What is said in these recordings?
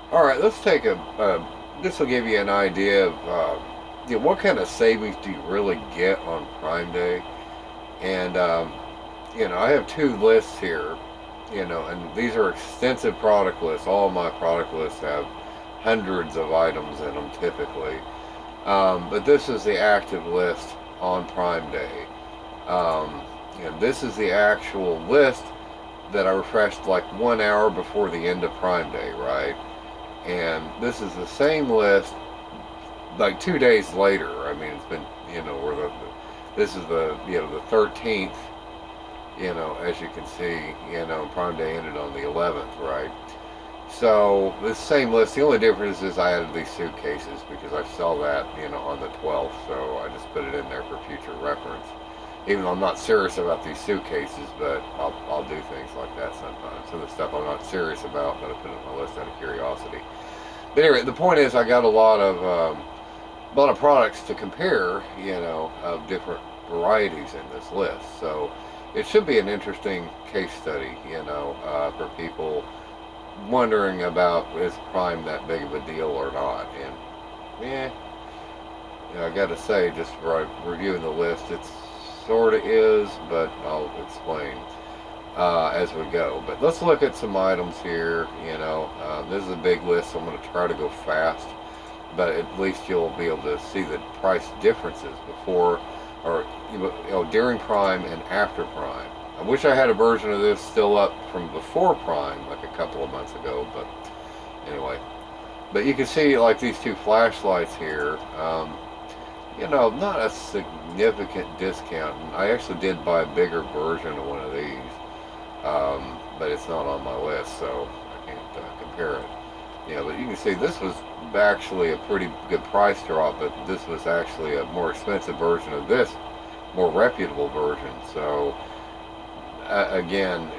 All right, let's take this will give you an idea of what kind of savings do you really get on Prime Day. And I have two lists here, and these are extensive product lists. All of my product lists have hundreds of items in them typically. But this is the active list on Prime Day. And this is the actual list that I refreshed like 1 hour before the end of Prime Day, right? And this is the same list like 2 days later. I mean, it's been, where this is the 13th, as you can see, Prime Day ended on the 11th, right? So the same list. The only difference is I added these suitcases because I saw that, on the 12th. So I just put it in there for future reference. Even though I'm not serious about these suitcases, but I'll do things like that sometimes. So the stuff I'm not serious about, but I put it on my list out of curiosity. But anyway, the point is I got a lot of products to compare, of different varieties in this list. So it should be an interesting case study, for people wondering about is Prime that big of a deal or not. And yeah, I got to say, just reviewing the list, it's sort of is, but I'll explain as we go. But let's look at some items here. This is a big list, so I'm going to try to go fast. But at least you'll be able to see the price differences before or during Prime and after Prime. I wish I had a version of this still up from before Prime, like a couple of months ago. But anyway, but you can see like these two flashlights here. Not a significant discount. And I actually did buy a bigger version of one of these, but it's not on my list, so I can't compare it. But you can see this was actually a pretty good price drop, but this was actually a more expensive version of this, more reputable version. So again,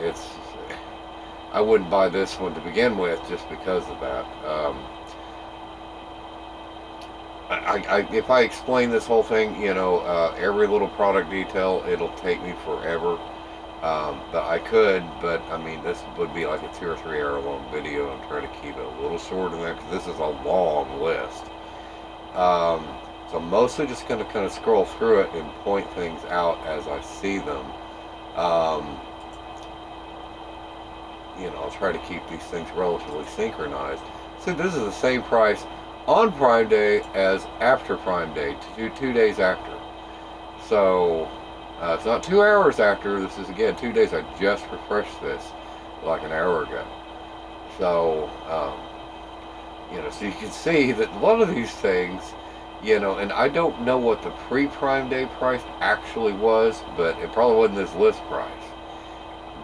I wouldn't buy this one to begin with just because of that. If I explain this whole thing, every little product detail, it'll take me forever. But I could, but I mean, this would be like a 2 or 3 hour long video. I'm trying to keep it a little short in there because this is a long list. So I'm mostly just going to kind of scroll through it and point things out as I see them. Um, I'll try to keep these things relatively synchronized. So this is the same price on Prime Day as after Prime Day, 2 days after. So it's not 2 hours after. This is again 2 days. I just refreshed this like an hour ago. So so you can see that a lot of these things, and I don't know what the pre-Prime Day price actually was, but it probably wasn't this list price.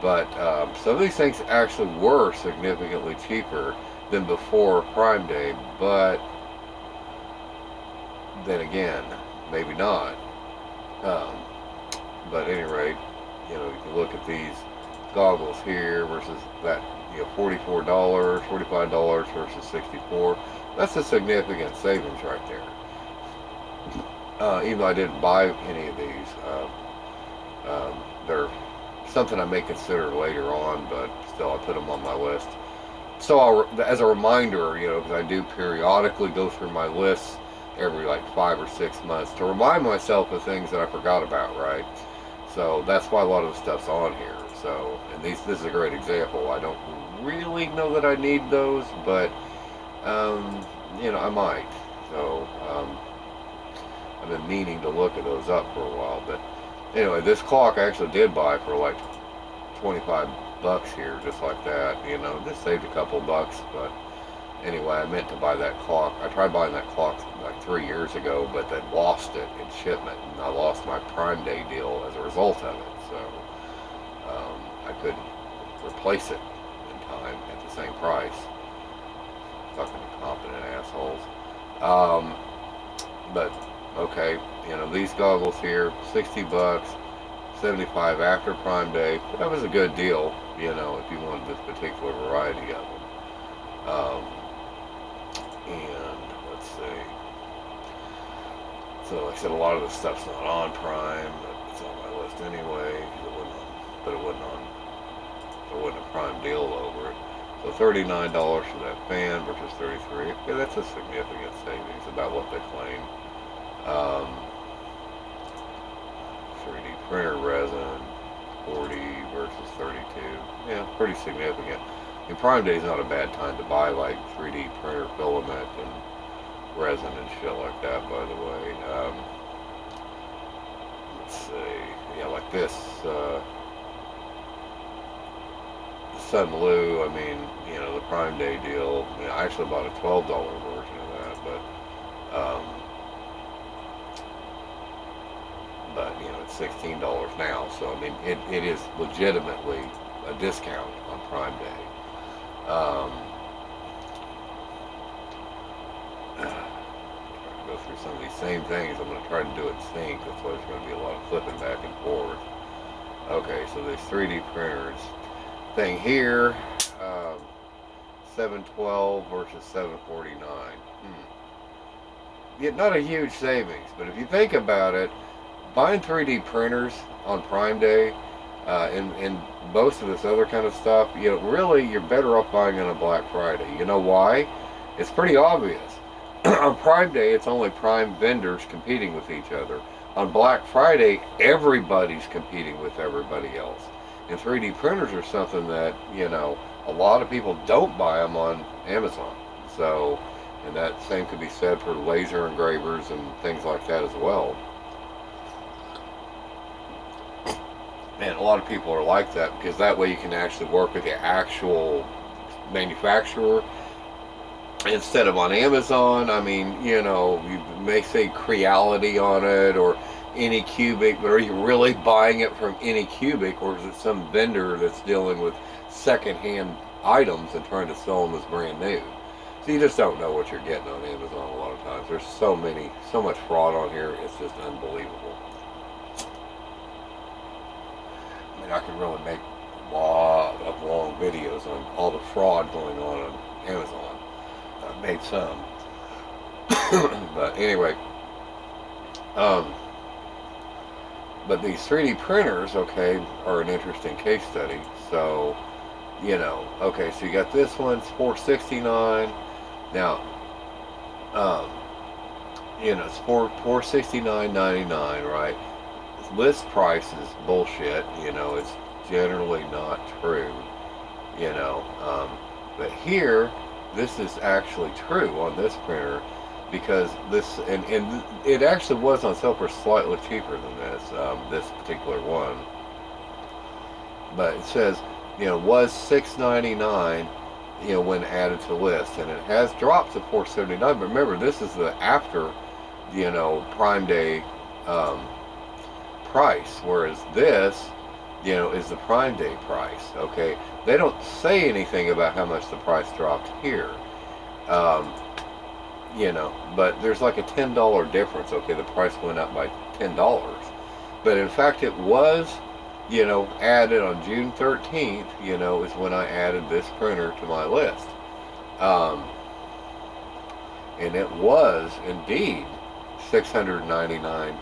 But some of these things actually were significantly cheaper than before Prime Day, but then again, maybe not. Um, but at any rate, you can look at these goggles here versus that, $44, $45 versus 64. That's a significant savings right there. Even though I didn't buy any of these, they're something I may consider later on, but still I put them on my list. So as a reminder, because I do periodically go through my lists every like 5 or 6 months to remind myself of things that I forgot about, right? So that's why a lot of the stuff's on here. So, and this is a great example. I don't really know that I need those, but I might. So I've been meaning to look at those up for a while. But anyway, this clock I actually did buy for like 25 bucks here, just like that. Just saved a couple bucks, but anyway, I meant to buy that clock. I tried buying that clock like 3 years ago, but then lost it in shipment, and I lost my Prime Day deal as a result of it. So I couldn't replace it in time at the same price. Fucking incompetent assholes. Um, but okay, these goggles here, 60 bucks, 75 after Prime Day. That was a good deal, if you wanted this particular variety of them. And let's see. So like I said, a lot of the stuff's not on Prime, but it's on my list anyway. But it wasn't a Prime deal over it. So $39 for that fan versus 33. Yeah, that's a significant savings about what they claim. Um, 3D printer resin, 40 versus 32. Yeah, pretty significant. And Prime Day is not a bad time to buy like 3D printer filament and resin and shit like that, by the way. Let's see. Yeah, like this Sunblue, I mean, the Prime Day deal. I actually bought a $12 version of that, but it's $16 now. So I mean, it is legitimately a discount on Prime Day. Go through some of these same things. I'm going to try to do it in sync. That's why there's going to be a lot of flipping back and forth. Okay, so these 3D printers thing here, 712 versus 749. Yeah, not a huge savings, but if you think about it, buying 3D printers on Prime Day and most of this other kind of stuff, really you're better off buying on a Black Friday. You know why? It's pretty obvious. On Prime Day, it's only Prime vendors competing with each other. On Black Friday, everybody's competing with everybody else. And 3D printers are something that, a lot of people don't buy them on Amazon. So, and that same could be said for laser engravers and things like that as well. And a lot of people are like that because that way you can actually work with the actual manufacturer instead of on Amazon. I mean, you may say Creality on it or Anycubic, but are you really buying it from Anycubic, or is it some vendor that's dealing with secondhand items and trying to sell them as brand new? So you just don't know what you're getting on Amazon a lot of times. There's so much fraud on here, it's just unbelievable. I mean, I could really make a lot of long videos on all the fraud going on Amazon. I've made some. But anyway, but these 3D printers, okay, are an interesting case study. So, okay, so you got this one, it's $469. Now, it's $469.99, right? List price is bullshit. It's generally not true. But here, this is actually true on this printer. Because this, and it actually was on sale for slightly cheaper than this particular one. But it says, was $699, when added to list, and it has dropped to $479. But remember, this is the after, Prime Day price, whereas this, is the Prime Day price. Okay, they don't say anything about how much the price dropped here. But there's like a $10 difference. Okay, the price went up by $10. But in fact, it was, added on June 13th, is when I added this printer to my list. And it was indeed $699,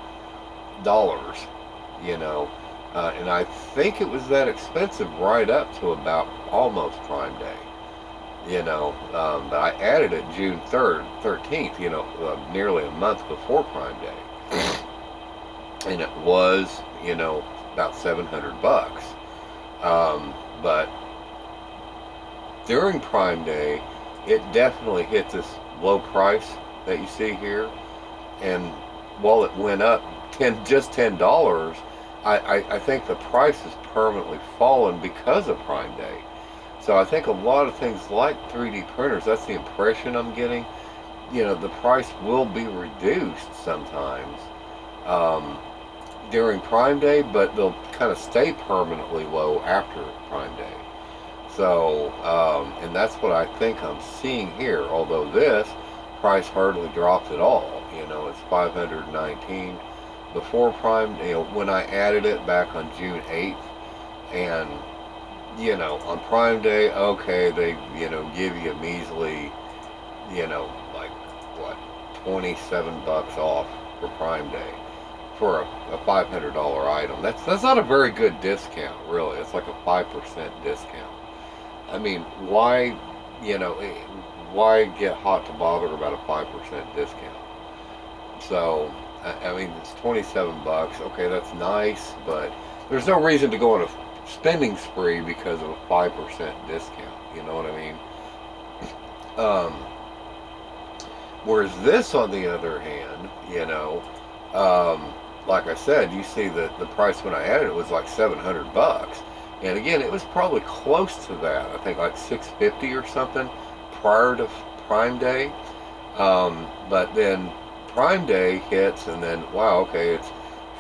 and I think it was that expensive right up to about almost Prime Day. But I added it June 13th, nearly a month before Prime Day. And it was, about $700. But during Prime Day, it definitely hit this low price that you see here. And while it went up just $10, I think the price has permanently fallen because of Prime Day. So I think a lot of things like 3D printers, that's the impression I'm getting, the price will be reduced sometimes during Prime Day, but they'll kind of stay permanently low after Prime Day. So, and that's what I think I'm seeing here, although this price hardly dropped at all. It's $519 before Prime, when I added it back on June 8th, and on Prime Day, okay, they, give you a measly, like, what, $27 off for Prime Day for a $500 item. That's not a very good discount, really. It's like a 5% discount. I mean, why, why get hot to bother about a 5% discount? So, I mean, it's 27 bucks. Okay, that's nice, but there's no reason to go on a spending spree because of a 5% discount. You know what I mean? Um, Whereas this, on the other hand, like I said, you see that the price when I added it was like 700 bucks. And again, it was probably close to that. I think like 650 or something prior to Prime Day. But then Prime Day hits, and then wow, okay, it's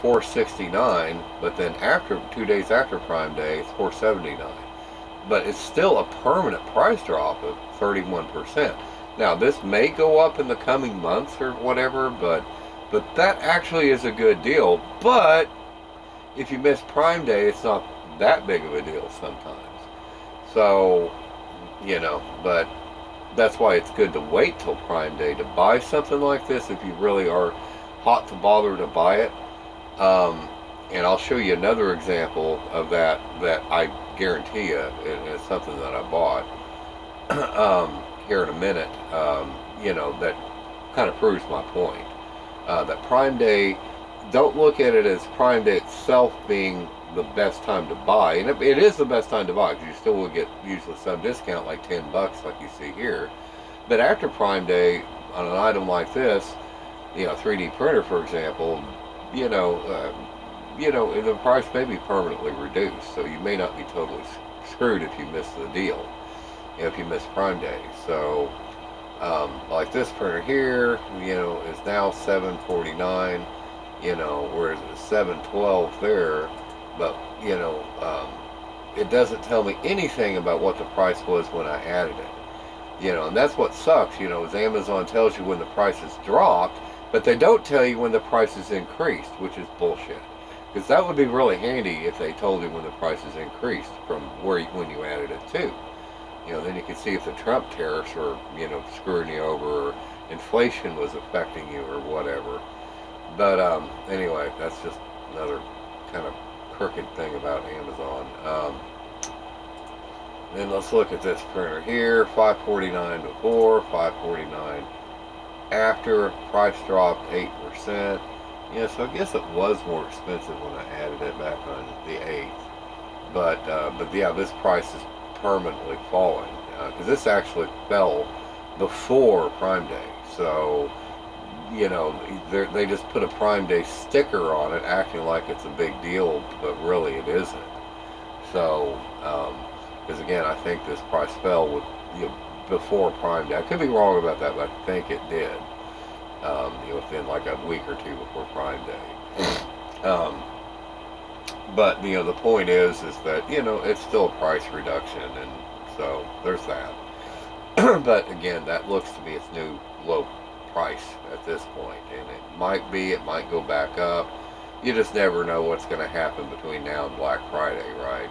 469. But then after 2 days after Prime Day, it's 479. But it's still a permanent price drop of 31%. Now this may go up in the coming months or whatever, but that actually is a good deal. But if you miss Prime Day, it's not that big of a deal sometimes. So, but that's why it's good to wait till Prime Day to buy something like this if you really are hot to bother to buy it. Um, and I'll show you another example of that I guarantee you it's something that I bought here in a minute. That kind of proves my point. That Prime Day, don't look at it as Prime Day itself being the best time to buy, and it is the best time to buy because you still will get usually some discount, like 10 bucks, like you see here. But after Prime Day, on an item like this, 3D printer, for example, the price may be permanently reduced, so you may not be totally screwed if you miss the deal, if you miss Prime Day. So, like this printer here, is now 749, whereas it's 712 there, but it doesn't tell me anything about what the price was when I added it. And that's what sucks, is Amazon tells you when the prices dropped, but they don't tell you when the prices increased, which is bullshit. Because that would be really handy if they told you when the prices increased from when you added it to. Then you could see if the Trump tariffs were, screwing you over, or inflation was affecting you, or whatever. But anyway, that's just another kind of crooked thing about Amazon. Then let's look at this printer here, 549 before, 549 after, price dropped 8%. So I guess it was more expensive when I added it back on the 8th. But yeah, this price is permanently falling because this actually fell before Prime Day. So, they just put a Prime Day sticker on it, acting like it's a big deal, but really it isn't. So, because again, I think this price fell before Prime Day. I could be wrong about that, but I think it did. Within like a week or two before Prime Day. But the point is that it's still a price reduction, and so there's that. But again, that looks to be its new low price at this point, and it might go back up. You just never know what's going to happen between now and Black Friday, right?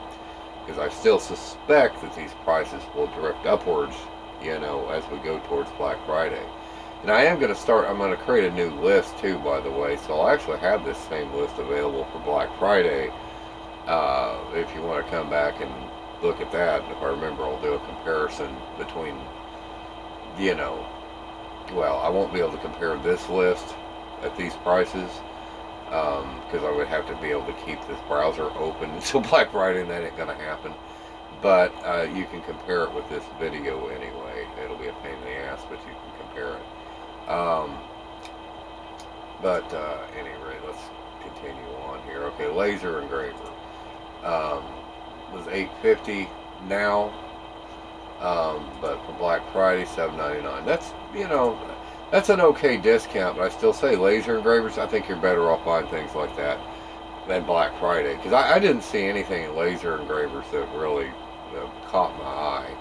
Because I still suspect that these prices will drift upwards, as we go towards Black Friday. And I'm going to create a new list too, by the way, so I'll actually have this same list available for Black Friday. If you want to come back and look at that, if I remember, I'll do a comparison between, well, I won't be able to compare this list at these prices, because I would have to be able to keep this browser open until Black Friday, and that ain't going to happen. But you can compare it with this video anyway. It'll be a pain in the ass, but you can compare it. Anyway, let's continue on here. Okay, laser engraver was $850 now, but for Black Friday $799. That's an okay discount, but I still say laser engravers, I think you're better off buying things like that than Black Friday, because I didn't see anything in laser engravers that really caught my eye.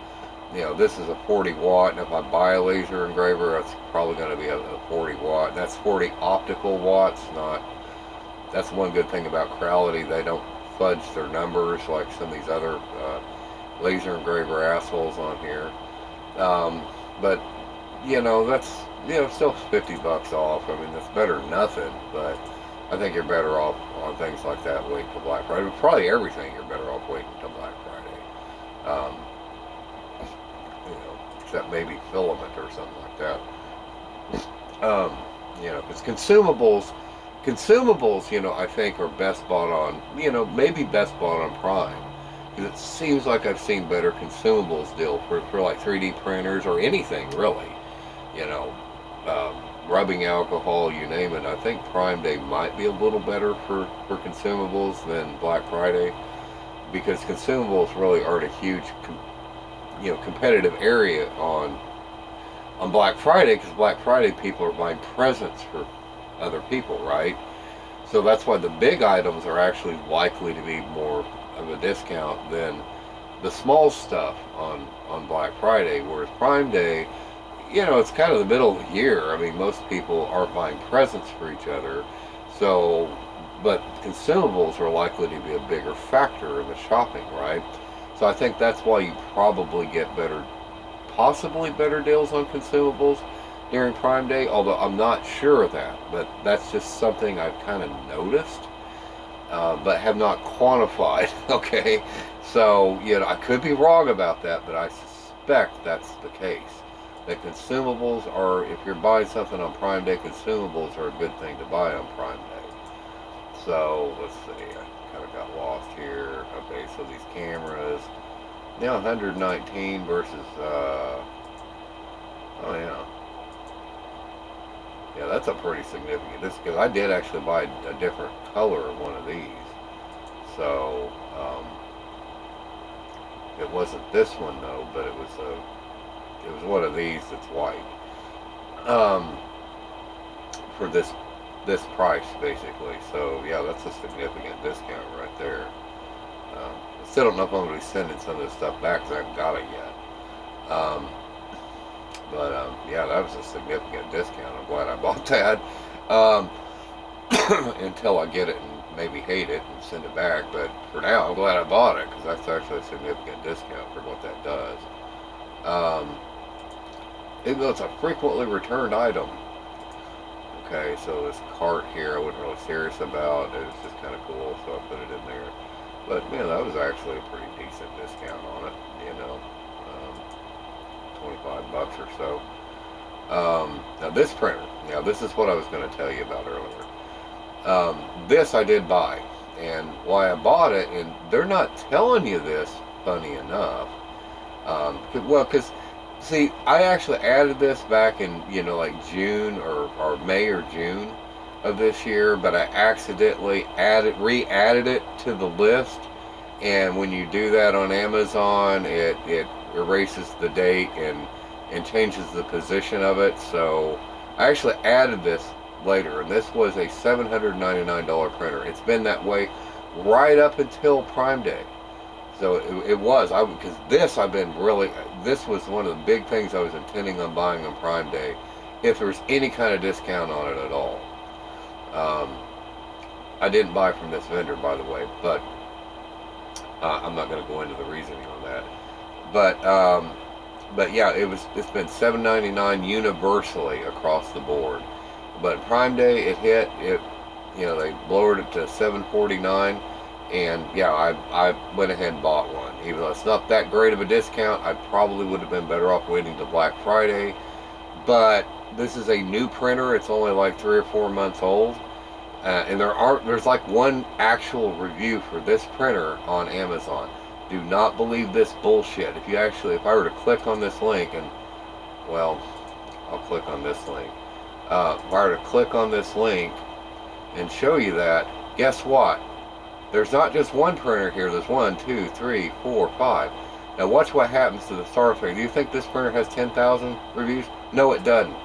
This is a 40 watt, and if I buy a laser engraver, it's probably going to be a 40 watt. That's 40 optical watts, not. That's one good thing about Creality. They don't fudge their numbers like some of these other laser engraver assholes on here. But that's still 50 bucks off. I mean, that's better than nothing. But I think you're better off on things like that waiting till Black Friday. Probably everything you're better off waiting until Black Friday. except maybe filament or something like that. Because consumables, I think are best bought on, maybe best bought on Prime. Because it seems like I've seen better consumables deal for like 3D printers or anything really. You know, rubbing alcohol, you name it. I think Prime Day might be a little better for consumables than Black Friday, because consumables really aren't a huge, competitive area on Black Friday, because Black Friday people are buying presents for other people, right? So that's why the big items are actually likely to be more of a discount than the small stuff on Black Friday. Whereas Prime Day, it's kind of the middle of the year. I mean, most people aren't buying presents for each other. So, but consumables are likely to be a bigger factor in the shopping, right? So I think that's why you probably get possibly better deals on consumables during Prime Day, although I'm not sure of that. But that's just something I've kind of noticed, but have not quantified, okay? So, I could be wrong about that, but I suspect that's the case. That consumables are, if you're buying something on Prime Day, consumables are a good thing to buy on Prime Day. So, let's see, I kind of got lost here. Okay, so these cameras, 119 versus, oh yeah. Yeah, that's a pretty significant, because I did actually buy a different color of one of these. So, it wasn't this one though, but it was one of these that's white. For this price basically. So yeah, that's a significant discount right there. I still don't know if I'm going to be sending some of this stuff back because I haven't got it yet. Yeah, that was a significant discount. I'm glad I bought that. Until I get it and maybe hate it and send it back. But for now, I'm glad I bought it, because that's actually a significant discount for what that does. Even though it's a frequently returned item. Okay, so this cart here I wasn't really serious about. It was just kind of cool, so I put it in there. But, that was actually a pretty decent discount on it, 25 bucks or so. Now this printer, this is what I was going to tell you about earlier. This I did buy, and why I bought it, and they're not telling you this, funny enough. Because see, I actually added this back in, like June or May or June of this year, but I accidentally re-added it to the list. And when you do that on Amazon, it erases the date and changes the position of it. So I actually added this later, and this was a $799 printer. It's been that way right up until Prime Day. So it was, because this was one of the big things I was intending on buying on Prime Day, if there was any kind of discount on it at all. I didn't buy from this vendor, by the way, but I'm not going to go into the reasoning on that. But yeah, it's been $7.99 universally across the board. But Prime Day, they lowered it to $7.49. And yeah, I went ahead and bought one. Even though it's not that great of a discount, I probably would have been better off waiting till Black Friday. But this is a new printer. It's only like 3 or 4 months old. And there's like one actual review for this printer on Amazon. Do not believe this bullshit. If I were to click on this link, and, well, I'll click on this link. If I were to click on this link and show you that, guess what? There's not just one printer here. There's 1, 2, 3, 4, 5. Now watch what happens to the star thing. Do you think this printer has 10,000 reviews? No, it doesn't.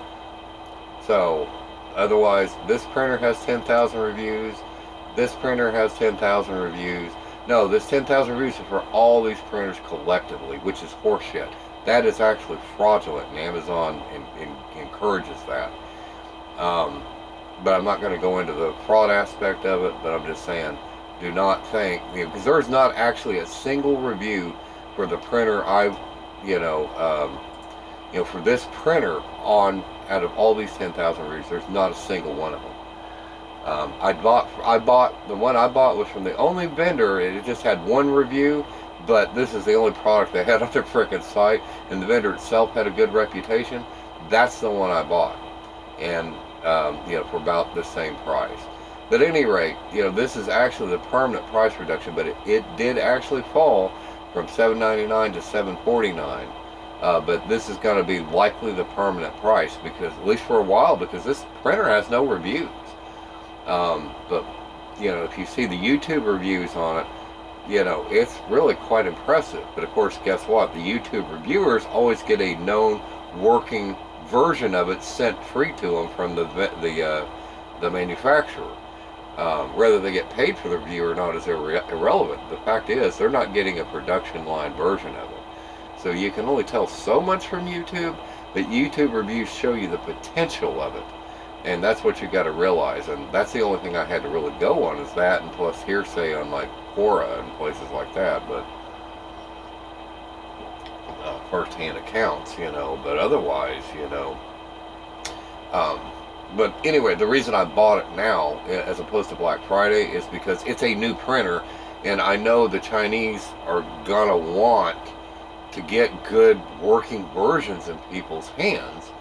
So, otherwise, this printer has 10,000 reviews. This printer has 10,000 reviews. No, this 10,000 reviews is for all these printers collectively, which is horseshit. That is actually fraudulent, and Amazon encourages that. But I'm not going to go into the fraud aspect of it, but I'm just saying, do not think, because there's not actually a single review for the printer for this printer out of all these 10,000 reviews, there's not a single one of them. The one I bought was from the only vendor. It just had one review, but this is the only product they had on their frickin' site, and the vendor itself had a good reputation. That's the one I bought, and for about the same price. But at any rate, this is actually the permanent price reduction, but it did actually fall from $7.99 to $7.49. But this is going to be likely the permanent price, because at least for a while, because this printer has no reviews. But if you see the YouTube reviews on it, it's really quite impressive. But of course, guess what? The YouTube reviewers always get a known working version of it sent free to them from the manufacturer. Whether they get paid for the review or not is irrelevant. The fact is, they're not getting a production line version of it. So you can only tell so much from YouTube, but YouTube reviews show you the potential of it. And that's what you got to realize. And that's the only thing I had to really go on, is that, and plus hearsay on like Quora and places like that. But first-hand accounts, but otherwise, but anyway, the reason I bought it now as opposed to Black Friday is because it's a new printer, and I know the Chinese are gonna want to get good working versions in people's hands.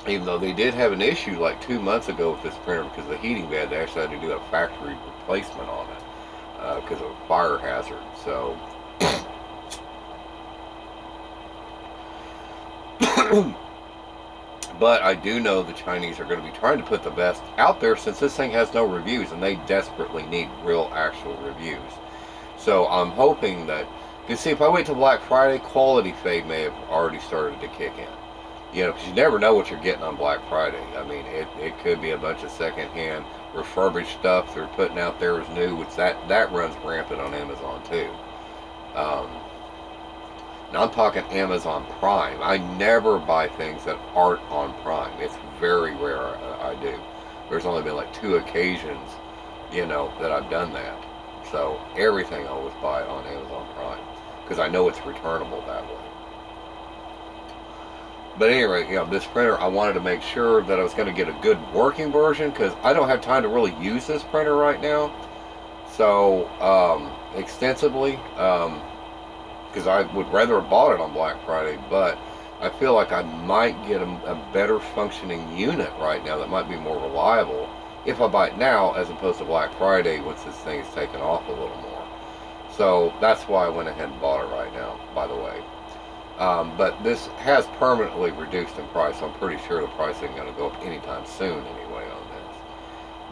Even though they did have an issue like 2 months ago with this printer because of the heating bed, they actually had to do a factory replacement on it because of a fire hazard. So but I do know the Chinese are going to be trying to put the best out there, since this thing has no reviews, and they desperately need real actual reviews. So I'm hoping that, you see, if I wait till Black Friday, quality fade may have already started to kick in. Because you never know what you're getting on Black Friday. I mean, it could be a bunch of secondhand refurbished stuff they're putting out there as new, which that runs rampant on Amazon too. Now I'm talking Amazon Prime. I never buy things that aren't on Prime. It's very rare I do. There's only been like 2 occasions, that I've done that. So everything I always buy on Amazon Prime, because I know it's returnable that way. But anyway, this printer, I wanted to make sure that I was going to get a good working version, because I don't have time to really use this printer right now. So, extensively, because I would rather have bought it on Black Friday, but I feel like I might get a better functioning unit right now that might be more reliable if I buy it now as opposed to Black Friday, once this thing is taken off a little more. So that's why I went ahead and bought it right now, by the way. But this has permanently reduced in price, so I'm pretty sure the price isn't going to go up anytime soon anyway on this.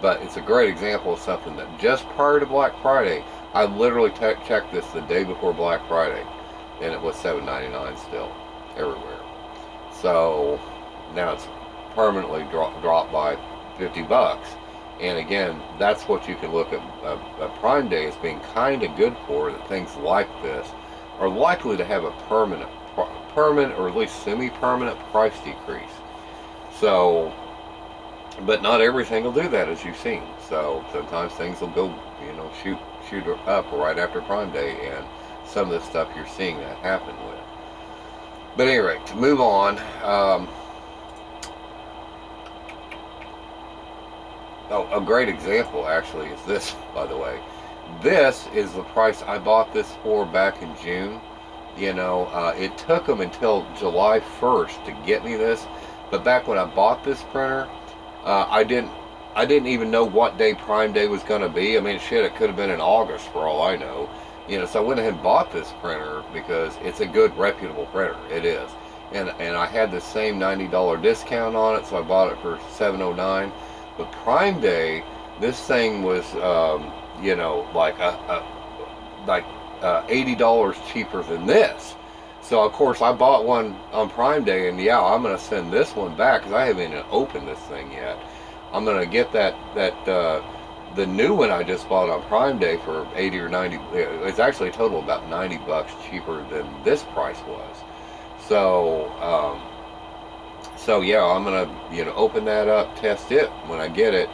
But it's a great example of something that just prior to Black Friday, I literally checked this the day before Black Friday, and it was $7.99 still, everywhere. So now it's permanently dropped by $50. And again, that's what you can look at a Prime Day as being kind of good for, that things like this are likely to have a permanent or at least semi-permanent price decrease. So, but not everything will do that, as you've seen. So sometimes things will go, shoot up right after Prime Day, and some of the stuff you're seeing that happen with. But anyway, to move on, a great example actually is this, by the way. This is the price I bought this for back in June. It took them until July 1st to get me this, but back when I bought this printer, I didn't even know what day Prime Day was going to be. I mean, shit, it could have been in August for all I know. So I went ahead and bought this printer because it's a good, reputable printer. It is. And I had the same $90 discount on it, so I bought it for $7.09. But Prime Day, this thing was, like $80 cheaper than this. So of course I bought one on Prime Day, and I'm going to send this one back because I haven't even opened this thing yet. I'm going to get the new one I just bought on Prime Day for 80 or 90. It's actually a total of about $90 cheaper than this price was. So I'm going to open that up, test it when I get it,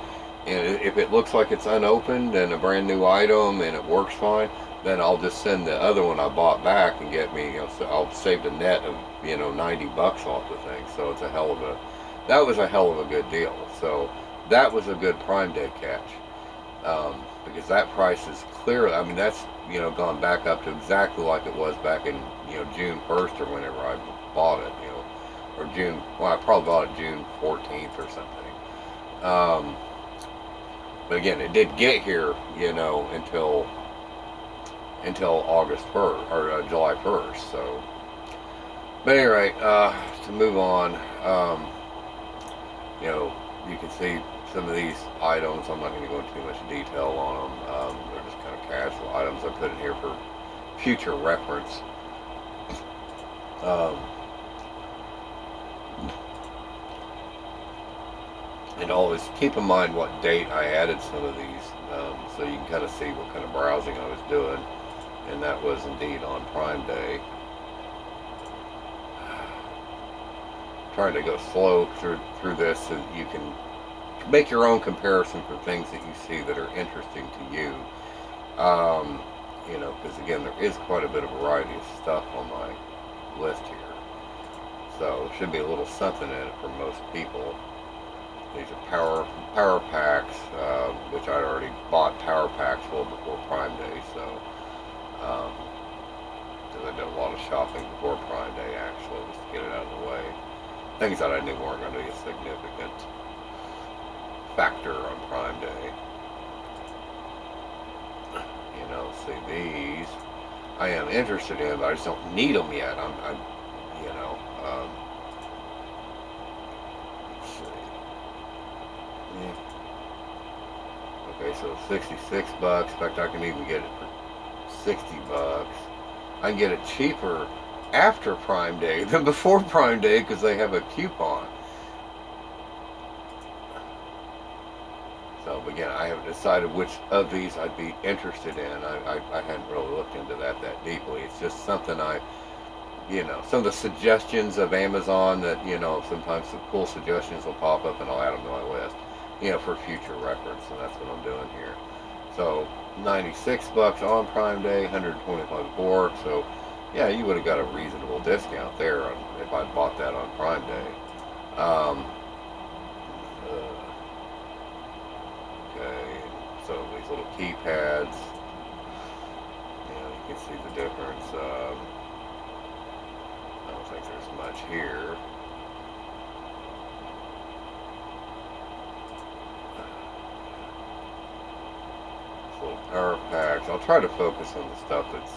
and if it looks like it's unopened and a brand new item and it works fine, then I'll just send the other one I bought back and get me, so I'll save the net of $90 off the thing. So it's that was a hell of a good deal. So that was a good Prime Day catch. because that price is clear. I mean, that's, gone back up to exactly like it was back in, June 1st or whenever I bought it, or June. Well, I probably bought it June 14th or something. But again, it did get here, until August 1st or July 1st. So, but anyway, to move on, you can see some of these items. I'm not going to go into too much detail on them. They're just kind of casual items I put in here for future reference. And always keep in mind what date I added some of these, so you can kind of see what kind of browsing I was doing. And that was indeed on Prime Day. Trying to go slow through this so that you can make your own comparison for things that you see that are interesting to you. Because again, there is quite a bit of variety of stuff on my list here. So there should be a little something in it for most people. These are power packs, which I'd already bought power packs for before Prime Day. So, because I did a lot of shopping before Prime Day actually, just to get it out of the way. Things that I knew weren't going to be a significant factor on Prime Day. See, these I am interested in, but I just don't need them yet. Let's see. Yeah. Okay, so $66. In fact, I can even get it for $60. I can get it cheaper after Prime Day than before Prime Day because they have a coupon. So again, I haven't decided which of these I'd be interested in. I hadn't really looked into that deeply. It's just something some of the suggestions of Amazon that, sometimes some cool suggestions will pop up and I'll add them to my list, for future reference, and that's what I'm doing here. So $96 on Prime Day, 125 before. So yeah, you would have got a reasonable discount there if I bought that on Prime Day. Okay, so these little keypads, you can see the difference. I don't think there's much here. Little power packs. I'll try to focus on the stuff that's,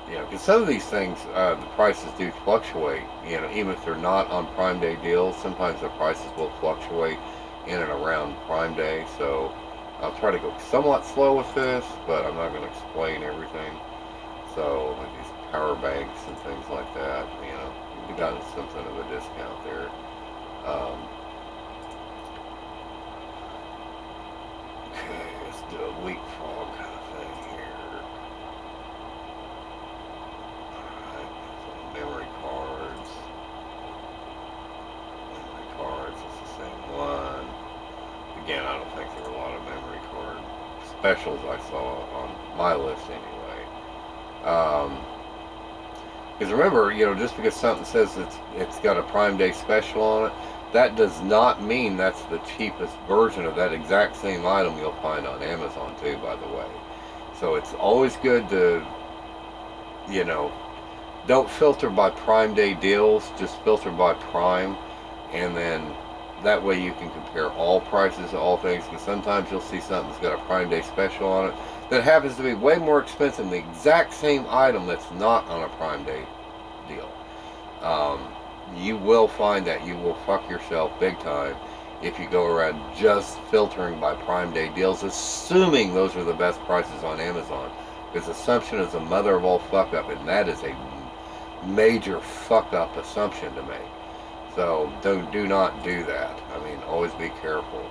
because some of these things, the prices do fluctuate. Even if they're not on Prime Day deals, sometimes the prices will fluctuate in and around Prime Day. So I'll try to go somewhat slow with this, but I'm not going to explain everything. So like these power banks and things like that, you've gotten something of a discount there. Okay, let's do a leapfrog kind of thing here. Alright, so memory cards. Memory cards, it's the same one. Again, I don't think there were a lot of memory card specials I saw on my list anyway. Because remember, just because something says it's got a Prime Day special on it, that does not mean that's the cheapest version of that exact same item you'll find on Amazon too, by the way. So it's always good to, don't filter by Prime Day deals, just filter by Prime, and then that way you can compare all prices of all things, because sometimes you'll see something that's got a Prime Day special on it that happens to be way more expensive than the exact same item that's not on a Prime Day deal. You will find that you will fuck yourself big time if you go around just filtering by Prime Day deals, assuming those are the best prices on Amazon. Because assumption is the mother of all fuck up, and that is a major fuck up assumption to make. So do not do that. I mean, always be careful.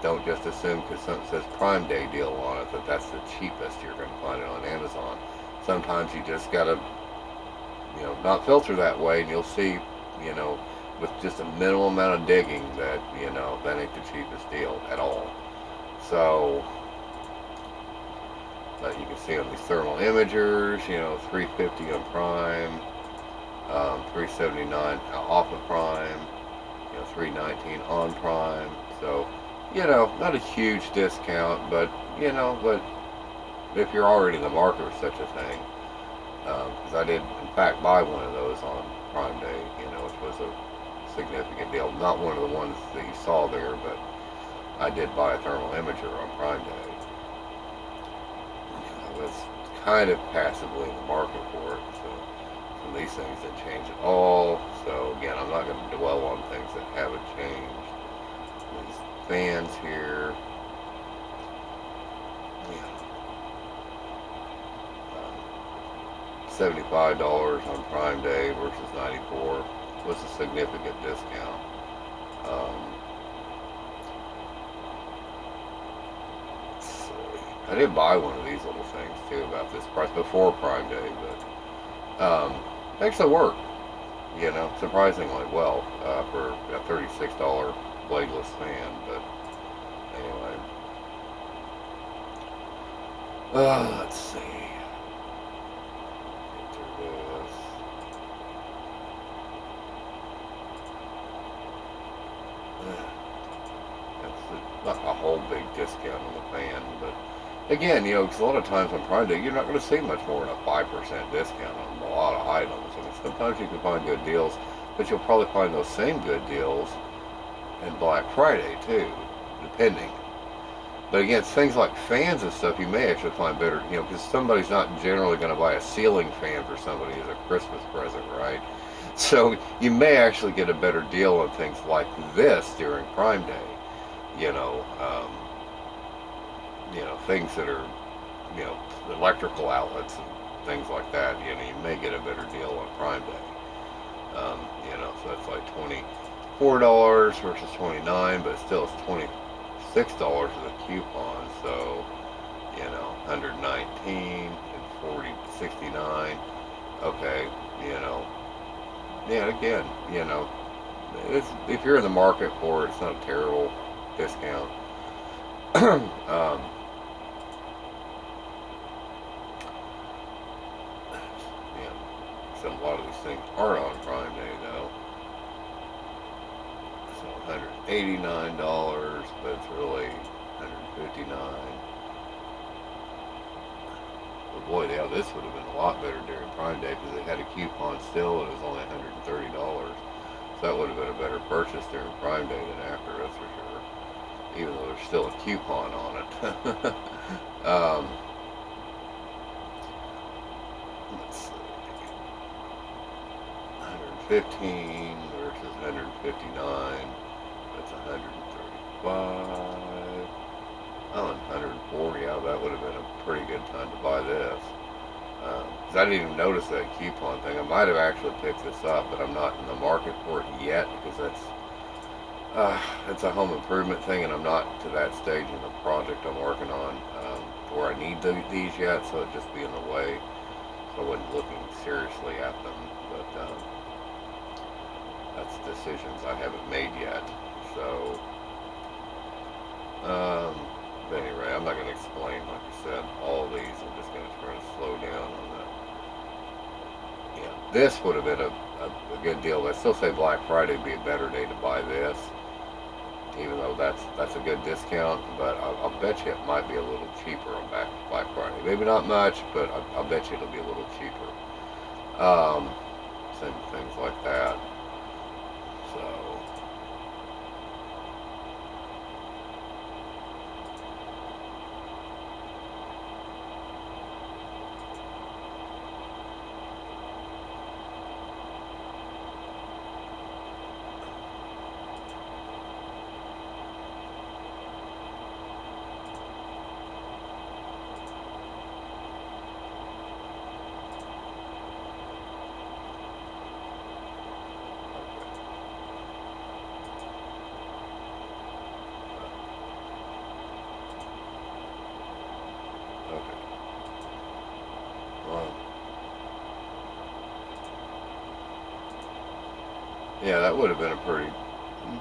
Don't just assume because something says Prime Day deal on it that that's the cheapest you're going to find it on Amazon. Sometimes you just got to, not filter that way, and you'll see, with just a minimal amount of digging that, that ain't the cheapest deal at all. So, but you can see on these thermal imagers, $350 on Prime, $379 off of Prime, $319 on Prime. So, not a huge discount, but if you're already in the market for such a thing, because I did in fact buy one of those on Prime Day, which was a significant deal. Not one of the ones that you saw there, but I did buy a thermal imager on Prime Day. I was kind of passively in the market for it, so these things didn't change at all. So again, I'm not going to dwell on things that haven't changed. These fans here, yeah, $75 on Prime Day versus 94 was a significant discount. Let's see. I did buy one of these little things too about this price before Prime Day, but actually worked, surprisingly well for a $36 bladeless fan. But anyway, let's see. Get through this. That's not a whole big discount on the fan, but again, because a lot of times on Prime Day, you're not going to see much more than a 5% discount on a lot of items. I mean, sometimes you can find good deals, but you'll probably find those same good deals in Black Friday too, depending. But again, things like fans and stuff, you may actually find better, because somebody's not generally going to buy a ceiling fan for somebody as a Christmas present, right? So you may actually get a better deal on things like this during Prime Day. You know, um, things that are, electrical outlets and things like that. You may get a better deal on Prime Day. So that's like $24 versus 29, but still it's $26 as a coupon. So, 119 and 40, 69. Okay, yeah, again, if you're in the market for it, it's not a terrible discount. um, so a lot of these things aren't on Prime Day though. So $189, but it's really $159. But boy, yeah, this would have been a lot better during Prime Day because it had a coupon still and it was only $130. So that would have been a better purchase during Prime Day than after, that's for sure. Even though there's still a coupon on it. Let's see. 115 versus 159. That's 135. Oh, and 140. Yeah, that would have been a pretty good time to buy this. Because I didn't even notice that coupon thing. I might have actually picked this up, but I'm not in the market for it yet because it's a home improvement thing, and I'm not to that stage in the project I'm working on where I need these yet, so it'd just be in the way. So I wasn't looking seriously at them, but that's decisions I haven't made yet. So, but anyway, I'm not going to explain, like I said, all of these. I'm just going to try to slow down on that. Yeah, this would have been a good deal. I still say Black Friday would be a better day to buy this, even though that's a good discount. But I'll bet you it might be a little cheaper on Black Friday. Maybe not much, but I'll bet you it'll be a little cheaper. Same things like that. So. Okay. Well, yeah, that would have been a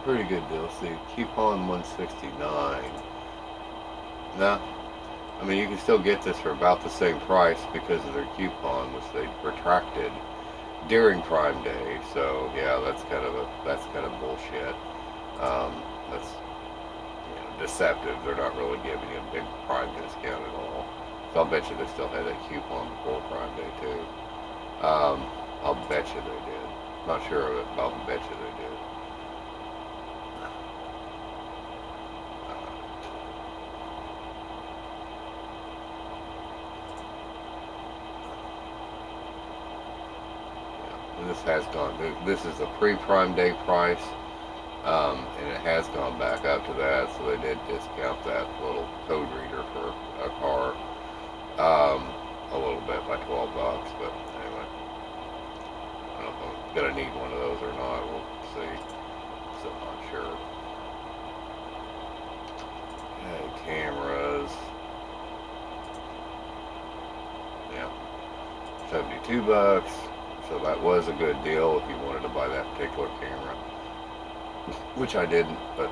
pretty good deal. See, coupon 169. Nah, I mean you can still get this for about the same price because of their coupon, which they retracted during Prime Day. So yeah, that's kind of bullshit. That's deceptive. They're not really giving you a big Prime discount at all. So I'll bet you they still had that coupon before Prime Day too. I'll bet you they did. Not sure of it, but I'll bet you they did. And this has gone. This is a pre-Prime Day price, and it has gone back up to that. So they did discount that little code reader for a car a little bit by $12. But anyway, I don't know if I'm gonna need one of those or not. We'll see. So I'm not sure. Okay, cameras. Yeah, $72. So that was a good deal if you wanted to buy that particular camera, which I didn't, but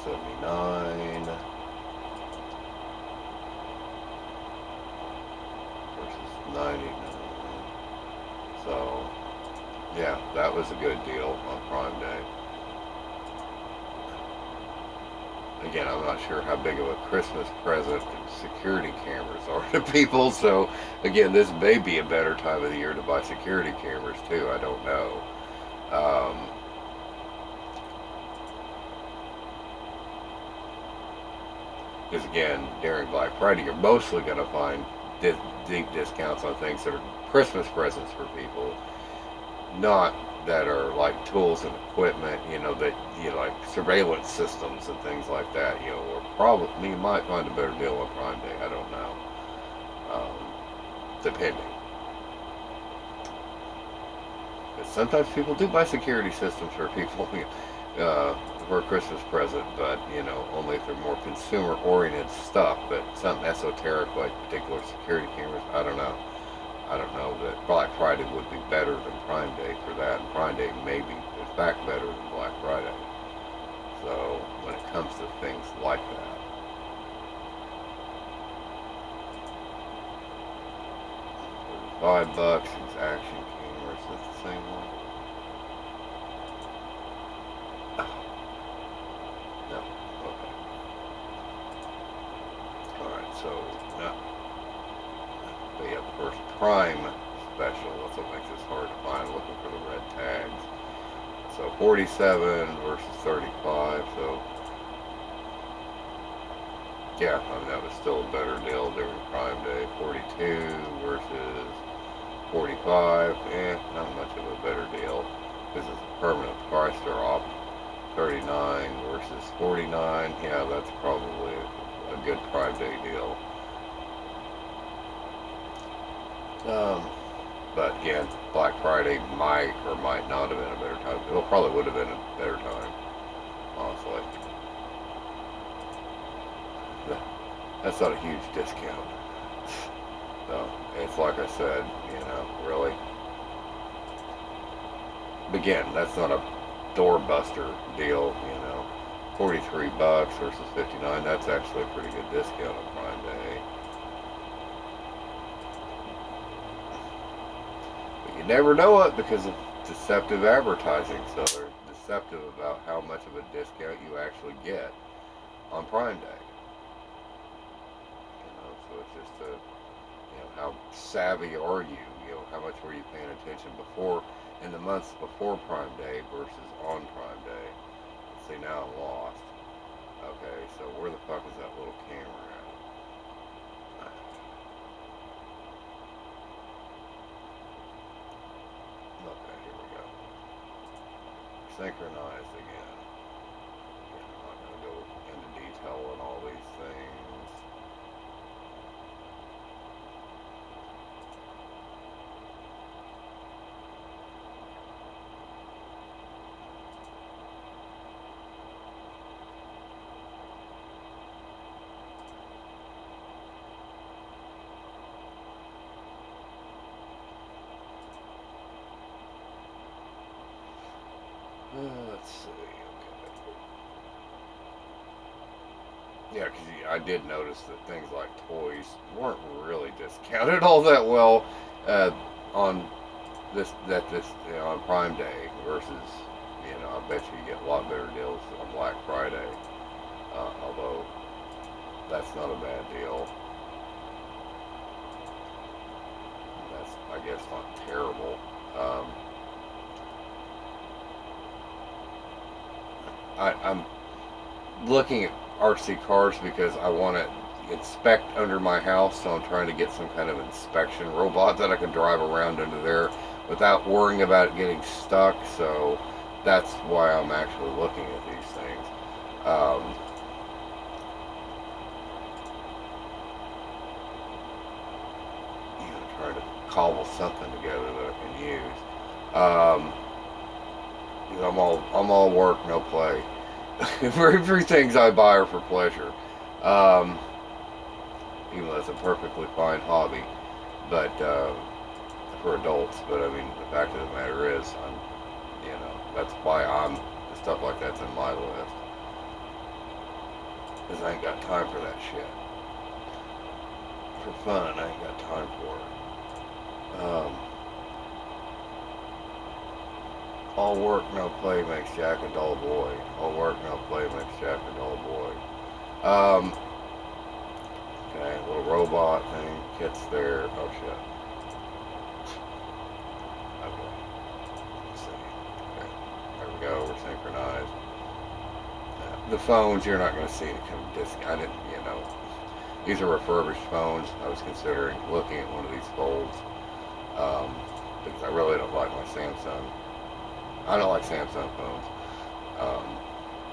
79 versus 99. So yeah, that was a good deal on Prime Day. Again, I'm not sure how big of a Christmas present security cameras are to people. So again, this may be a better time of the year to buy security cameras too. I don't know. Because again, during Black Friday, you're mostly going to find deep discounts on things that are Christmas presents for people, not that are like tools and equipment, that like surveillance systems and things like that, or probably you might find a better deal on Prime Day. I don't know, depending. But sometimes people do buy security systems for people for a Christmas present, but only if they're more consumer-oriented stuff. But something esoteric like particular security cameras, I don't know. I don't know that Black Friday would be better than Prime Day for that, and Prime Day may be, in fact, better than Black Friday. So when it comes to things like that. $5 is action camera. Is that the same one? No. Okay. Alright, so no. But yeah, the first Prime special. That's what makes this hard to find. I'm looking for the red tags. So 47 versus 35. So yeah, that was still a better deal during Prime Day. 42 versus 45. Not much of a better deal. This is a permanent price drop. 39 versus 49. Yeah, that's probably a good Prime Day deal. But again, Black Friday might or might not have been a better time. It probably would have been a better time, honestly. That's not a huge discount. So it's like I said, really. Again, that's not a doorbuster deal, $43 versus 59. That's actually a pretty good discount on Prime Day. You never know it because of deceptive advertising. So they're deceptive about how much of a discount you actually get on Prime Day. So it's just how savvy are you? How much were you paying attention before in the months before Prime Day versus on Prime Day? See, now I'm lost. Okay, so where the fuck is that little camera at? Okay, here we go. Synchronized again. I'm not going to go into detail on all these things. Let's see. Okay. Yeah, because I did notice that things like toys weren't really discounted all that well on on Prime Day versus I bet you get a lot better deals on Black Friday. Although that's not a bad deal. That's, I guess, not terrible. Um, I'm looking at RC cars because I want to inspect under my house, so I'm trying to get some kind of inspection robot that I can drive around under there without worrying about it getting stuck. So that's why I'm actually looking at these things. Um, Trying to cobble something together that I can use. Um, I'm all work, no play. Very things I buy are for pleasure. Um, Even though it's a perfectly fine hobby, but for adults. But I mean, the fact of the matter is, that's why stuff like that's in my list, because I ain't got time for that shit. For fun, I ain't got time for it. All work, no play makes Jack a dull boy. All work, no play makes Jack a dull boy. Okay, little robot thing. Kit's there. Oh shit. Okay. Let's see. Okay. There we go. We're synchronized. The phones, you're not going to see it come disc. I didn't, these are refurbished phones. I was considering looking at one of these folds because I really don't like my Samsung. I don't like Samsung phones. Um,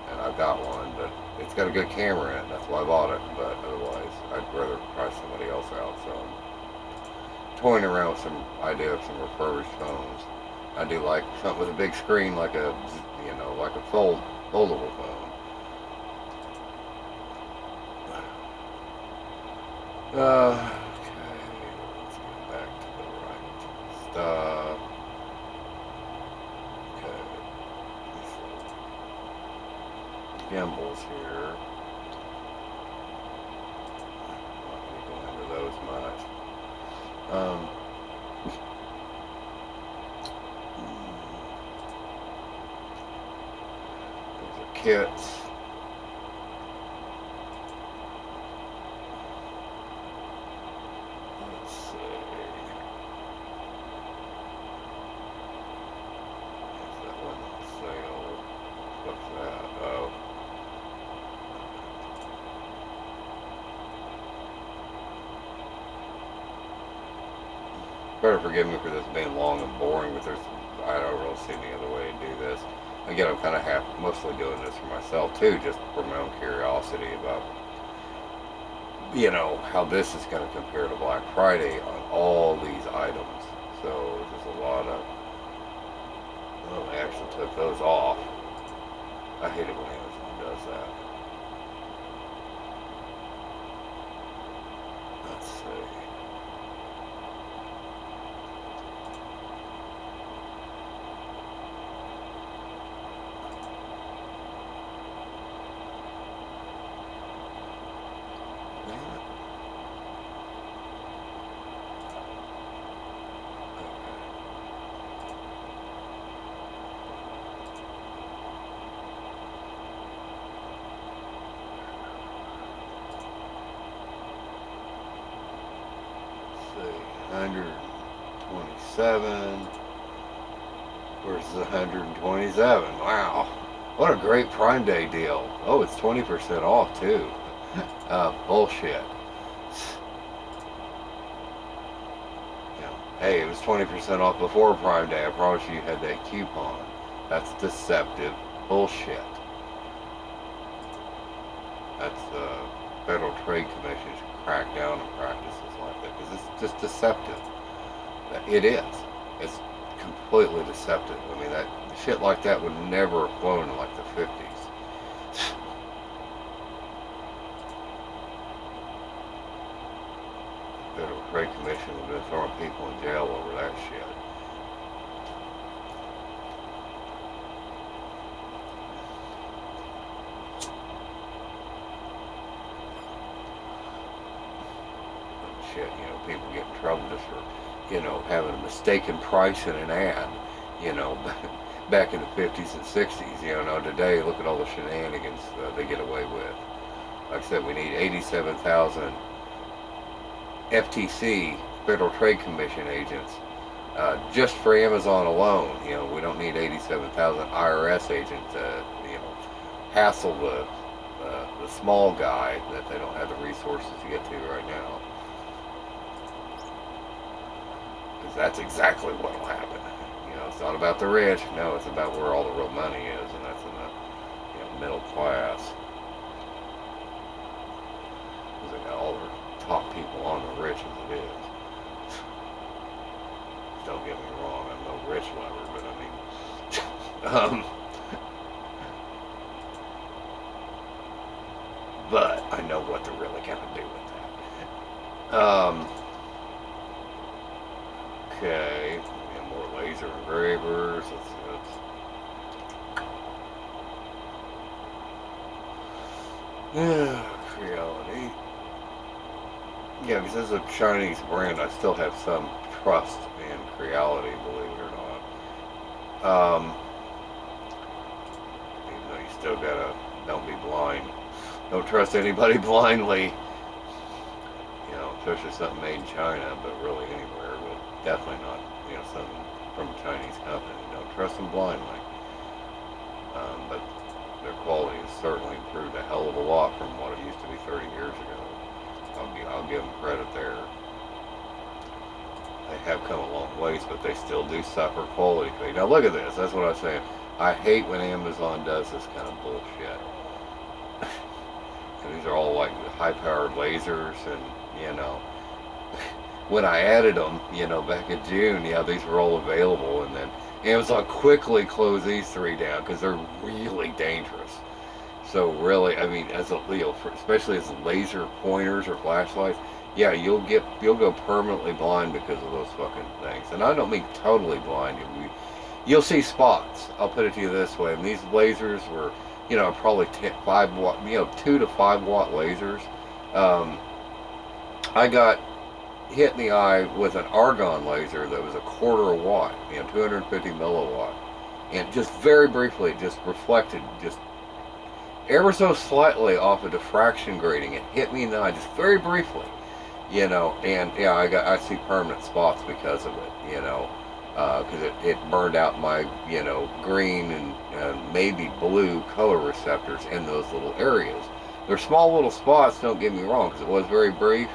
and I've got one, but it's got a good camera in it. That's why I bought it. But otherwise, I'd rather try somebody else out. So I'm toying around with some idea of some refurbished phones. I do like something with a big screen, like like a foldable phone. Okay, let's get back to the right stuff. Okay, these gimbals here. Not going to go into those much. Those are kits. Let's see. Is that one on sale? What's that? Oh. Better forgive me for this being long and boring, but I don't really see any other way to do this. Again, I'm kind of mostly doing this for myself too, just for my own curiosity about, how this is going to compare to Black Friday on all these items. So there's a lot of, well, they actually took those off. I hate it when Amazon does that. Let's see. See, 127 versus 127. Wow. What a great Prime Day deal. Oh, it's 20% off too. Bullshit. Hey, it was 20% off before Prime Day. I promise you had that coupon. That's deceptive bullshit. That's the Federal Trade Commission's crack down on practices like that because it's just deceptive. It is. It's completely deceptive. I mean, that shit like that would never have flown in like the 50s. Federal Trade Commission would have been throwing people in jail over that shit. Shit, people get in trouble just for, having a mistaken price in an ad, back in the 50s and 60s. You know, today, look at all the shenanigans they get away with. Like I said, we need 87,000 FTC, Federal Trade Commission agents, just for Amazon alone. You know, we don't need 87,000 IRS agents to, hassle the small guy that they don't have the resources to get to right now. Because that's exactly what will happen. It's not about the rich. No, it's about where all the real money is, and that's in the middle class. Because they got all their top people on the rich as it is. Don't get me wrong, I'm no rich lover, but I mean, but I know what they're really gonna do with that. Okay, and more laser engravers. Let's see. Creality. Yeah, because as a Chinese brand, I still have some trust in Creality, believe it or not. Even though you still gotta, don't be blind. Don't trust anybody blindly. Especially something made in China, but really anywhere, but definitely not, something from a Chinese company. Don't trust them blindly. But their quality has certainly improved a hell of a lot from what it used to be 30 years ago. I'll give them credit there. They have come a long ways, but they still do suffer quality. Now look at this. That's what I was saying. I hate when Amazon does this kind of bullshit. And these are all like high-powered lasers, and when I added them, back in June, these were all available, and then Amazon quickly closed these 3 down because they're really dangerous. So really, I mean, especially as laser pointers or flashlights, you'll go permanently blind because of those fucking things. And I don't mean totally blind. You'll see spots. I'll put it to you this way: and these lasers were, probably 5 watt, 2 to 5 watt lasers. I got hit in the eye with an argon laser that was a quarter a watt, 250 milliwatt, and just very briefly, it just reflected, just ever so slightly off a diffraction grating. It hit me in the eye just very briefly, and I see permanent spots because of it, because it burned out my, green and maybe blue color receptors in those little areas. They're small little spots, don't get me wrong, because it was very brief,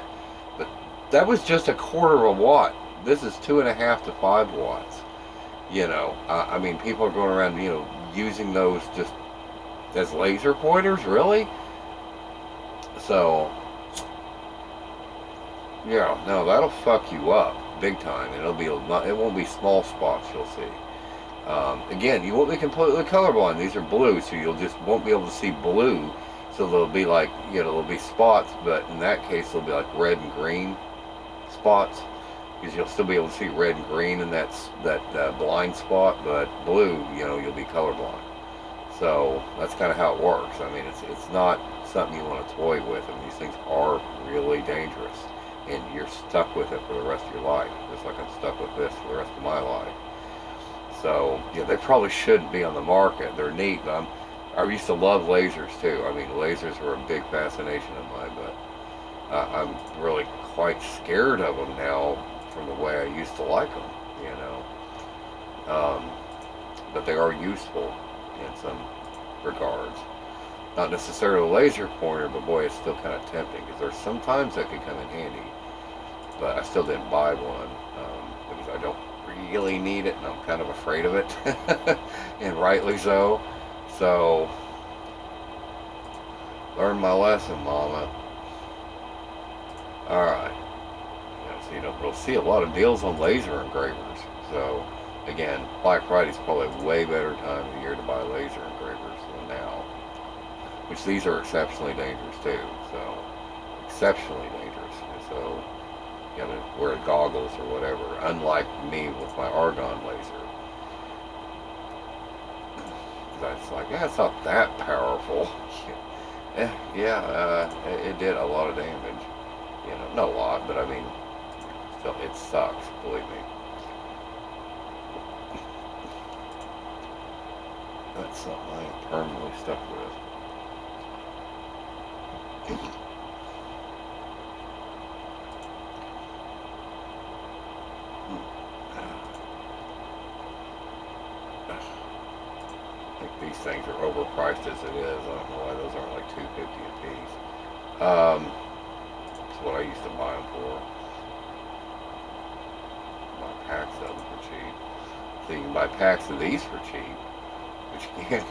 but that was just a quarter of a watt. This is 2.5 to 5 watts. I mean, people are going around, using those just as laser pointers, really? So, no, that'll fuck you up big time. It won't be small spots you'll see. Again, you won't be completely colorblind. These are blue, so won't be able to see blue. So there'll be like, there'll be spots, but in that case, they'll be like red and green spots, because you'll still be able to see red and green in that blind spot, but blue, you'll be colorblind. So that's kind of how it works. I mean, it's not something you want to toy with. I mean, these things are really dangerous, and you're stuck with it for the rest of your life, just like I'm stuck with this for the rest of my life. So, they probably shouldn't be on the market. They're neat, but I used to love lasers too. I mean, lasers were a big fascination of mine, but I'm really quite scared of them now from the way I used to like them, but they are useful in some regards. Not necessarily a laser pointer, but boy, it's still kind of tempting, because there's sometimes that could come in handy. But I still didn't buy one because I don't really need it, and I'm kind of afraid of it, and rightly so. So, learn my lesson, Mama. Alright. So we'll see a lot of deals on laser engravers. So, again, Black Friday's probably a way better time of the year to buy laser engravers than now. Which these are exceptionally dangerous too. So, exceptionally dangerous. So, you gotta wear goggles or whatever. Unlike me with my argon laser. It's like, it's not that powerful. It did a lot of damage. Not a lot, but I mean, still, it sucks, believe me. That's something I am permanently stuck with. I think these things are overpriced as it is. I don't know why those aren't like $2.50 a piece. That's what I used to buy them for. Buy packs of them for cheap. So you can buy packs of these for cheap, but you can't.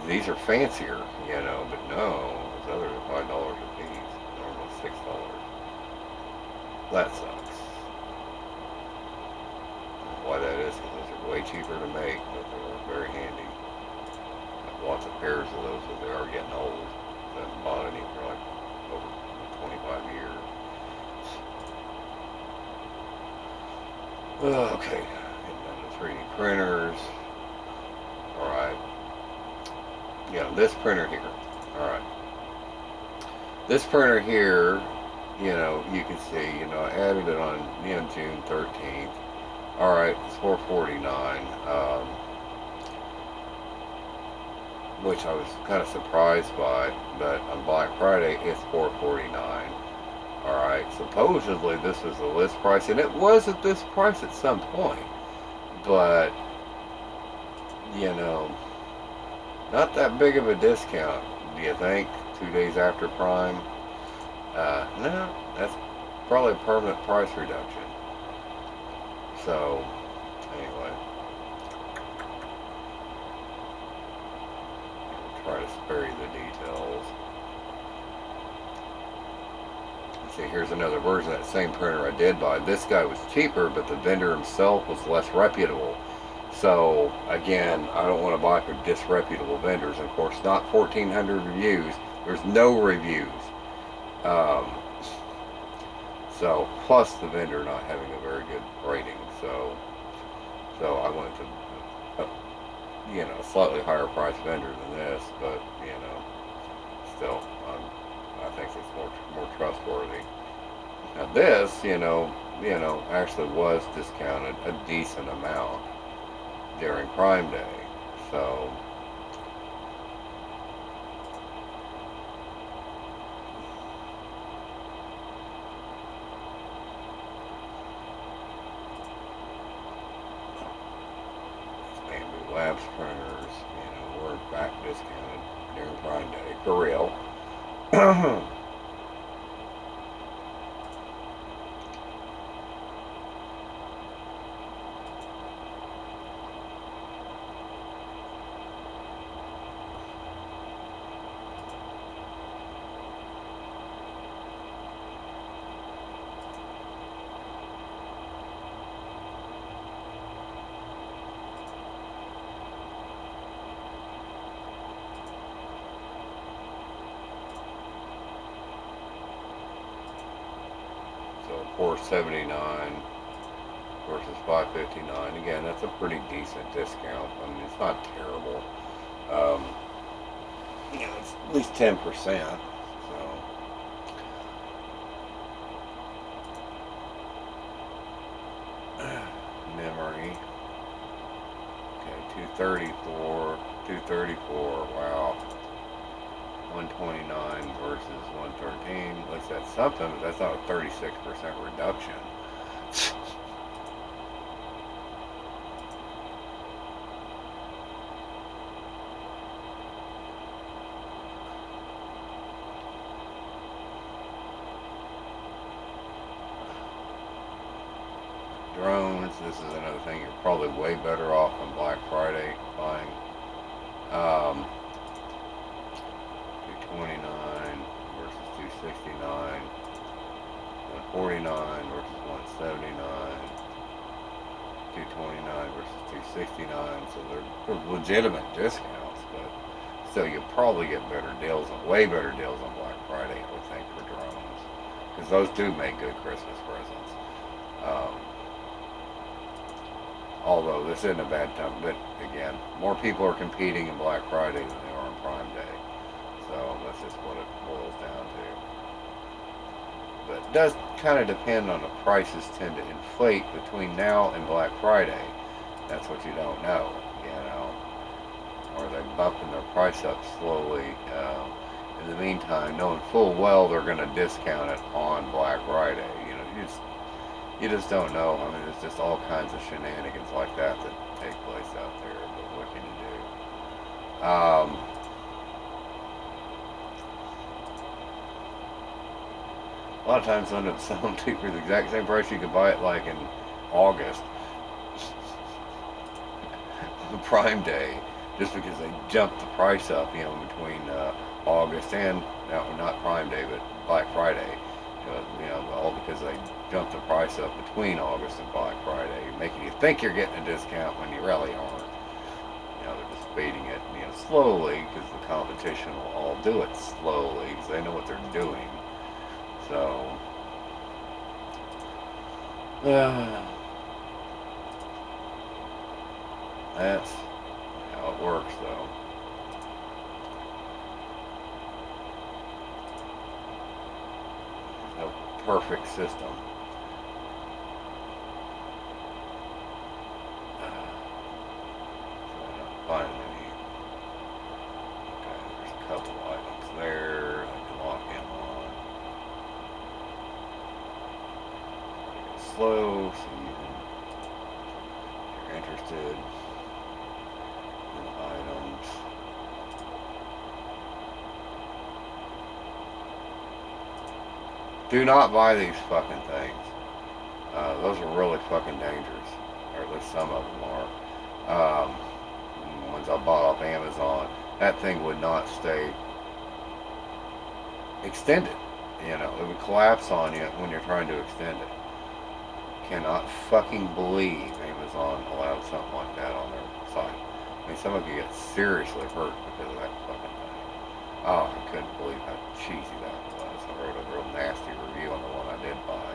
These are fancier, but no, those others are $5 a piece. Normally $6. That sucks. Why that is, because those are way cheaper to make, but they're very handy. I've lots of pairs of those, but they are getting old. I haven't bought any for like over 25 years. Okay, getting down to 3D printers. Alright. This printer here. Alright. This printer here, you can see, I added it on, June 13th. Alright, it's $4.49. Which I was kind of surprised by, but on Black Friday, it's $4.49. Alright, supposedly this is the list price, and it was at this price at some point, but, not that big of a discount, do you think? 2 days after Prime? No, that's probably a permanent price reduction. So, anyway, I'll try to spare you the details. Let's see, here's another version of that same printer I did buy. This guy was cheaper, but the vendor himself was less reputable. So, again, I don't want to buy from disreputable vendors. Of course, not 1,400 reviews. There's no reviews. So, plus the vendor not having a very good rating. So I went to, a slightly higher price vendor than this, but, still, I think it's more trustworthy. Now this, actually was discounted a decent amount during Prime Day. So, Bamboo Labs printers, were back discounted during Prime Day for real. So $4.79 versus $5.59. Again, that's a pretty decent discount. I mean, it's not terrible. Um, it's at least 10%. So, memory. Okay, 234. Wow. 129 versus 113. Looks like something, but that's not a 36% reduction. Drones, this is another thing you're probably way better off on Black Friday buying. 229 versus 269, 149 versus 179, 229 versus 269. So they're legitimate discounts, but still you probably get better deals, way better deals on Black Friday, I would think, for drones, because those do make good Christmas presents. Although this isn't a bad time, but again, more people are competing in Black Friday than they are on Prime Day. So that's just what it boils down to. But it does kind of depend on the prices tend to inflate between now and Black Friday. That's what you don't know, Are they bumping their price up slowly. In the meantime, knowing full well they're going to discount it on Black Friday. You just don't know. I mean, there's just all kinds of shenanigans like that take place out there. But what can you do? A lot of times they end up selling cheaper, the exact same price you could buy it like in August, the Prime Day, just because they jumped the price up, between August and, no, not Prime Day, but Black Friday. All because they jumped the price up between August and Black Friday, making you think you're getting a discount when you really aren't. They're just feeding it, slowly, because the competition will all do it slowly, because they know what they're doing. So, that's how it works, though. There's no perfect system. Find any. Okay, there's a couple items there I can lock in on. Slow, so if you're interested in items. Do not buy these fucking things. Those are really fucking dangerous, or at least some of them are. Ones I bought off Amazon, that thing would not stay extended. It would collapse on you when you're trying to extend it. Cannot fucking believe Amazon allowed something like that on their site. I mean, someone could get seriously hurt because of that fucking thing. Oh, I couldn't believe how cheesy that was. I wrote a real nasty review on the one I did buy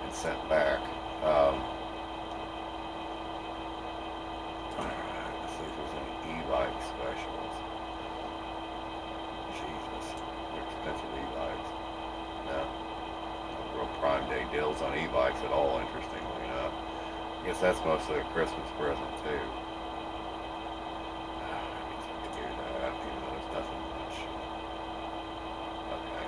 and sent back. Alright, let's see if there's any e-bike specials. Jesus, they're expensive e-bikes. No. No real Prime Day deals on e-bikes at all, interestingly enough. I guess that's mostly a Christmas present, too. I guess I could do that, even though there's nothing much. Okay.